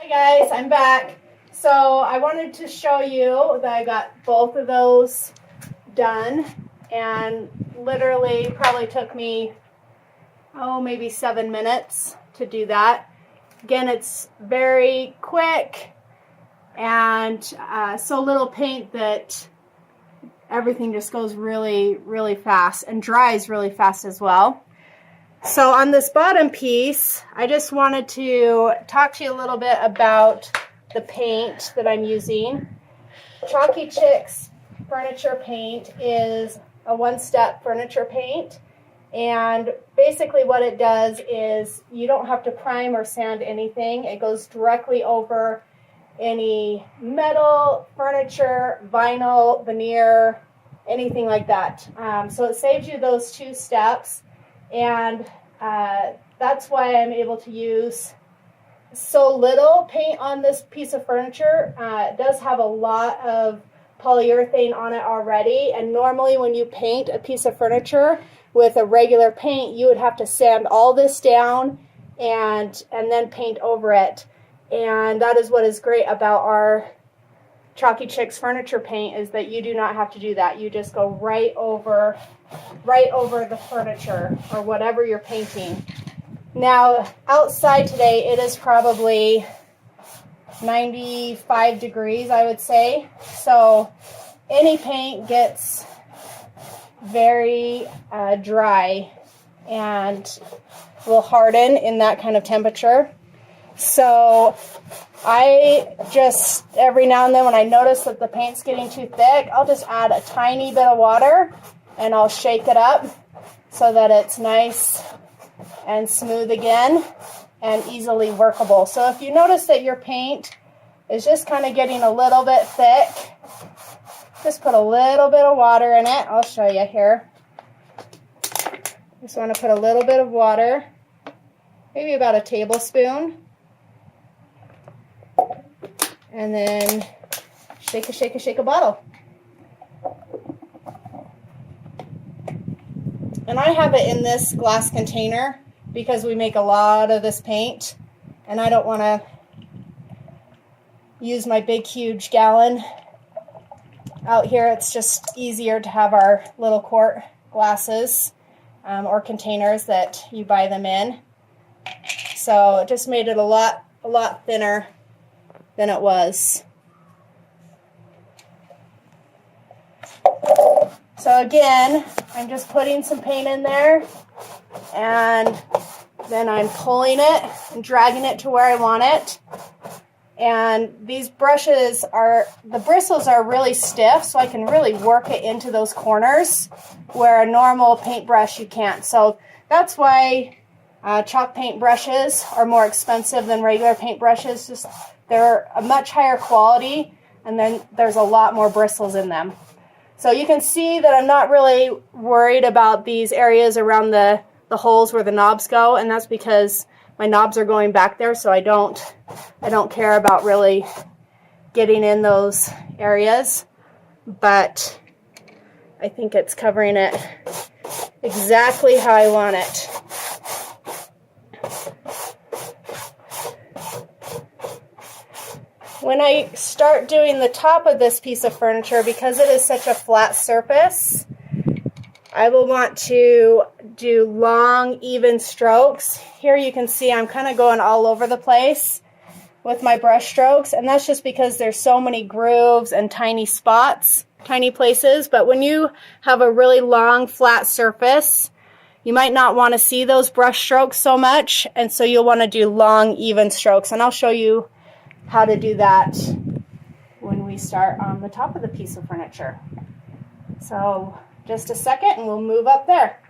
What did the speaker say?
Hi guys, I'm back. So I wanted to show you that I got both of those done, and literally probably took me maybe 7 minutes to do that. Again, it's very quick and so little paint that everything just goes really fast and dries really fast as well. So on this bottom piece, I just wanted to talk to you a little bit about the paint that I'm using. Chalky Chicks furniture paint is a one-step furniture paint, and basically what it does is you don't have to prime or sand anything. It goes directly over any metal, furniture, vinyl, veneer, anything like that. So it saves you those 2 steps. And that's why I'm able to use so little paint on this piece of furniture. It does have a lot of polyurethane on it already, and normally when you paint a piece of furniture with a regular paint, you would have to sand all this down and then paint over it. And that is what is great about our Chalky Chicks furniture paint, is that you do not have to do that. You just go right over the furniture or whatever you're painting. Now outside today it is probably 95 degrees, I would say, so any paint gets very dry and will harden in that kind of temperature. So I just, every now and then when I notice that the paint's getting too thick, I'll just add a tiny bit of water and I'll shake it up so that it's nice and smooth again and easily workable. So if you notice that your paint is just kind of getting a little bit thick, just put a little bit of water in it. I'll show you here. Just want to put a little bit of water, maybe about a tablespoon. And then shake a bottle. And I have it in this glass container because we make a lot of this paint, and I don't want to use my big huge gallon out here. It's just easier to have our little quart glasses or containers that you buy them in. So it just made it a lot thinner than it was. So again, I'm just putting some paint in there, and then I'm pulling it and dragging it to where I want it. And these brushes the bristles are really stiff, so I can really work it into those corners where a normal paintbrush you can't. So that's why chalk paint brushes are more expensive than regular paint brushes. Just they're a much higher quality, and then there's a lot more bristles in them. So you can see that I'm not really worried about these areas around the holes where the knobs go, and that's because my knobs are going back there, so I don't care about really getting in those areas. But I think it's covering it exactly how I want it. When I start doing the top of this piece of furniture, because it is such a flat surface, I will want to do long, even strokes. Here you can see I'm kind of going all over the place with my brush strokes, and that's just because there's so many grooves and tiny spots, tiny places. But when you have a really long, flat surface, you might not want to see those brush strokes so much, and so you'll want to do long, even strokes. And I'll show you how to do that when we start on the top of the piece of furniture. So just a second and we'll move up there.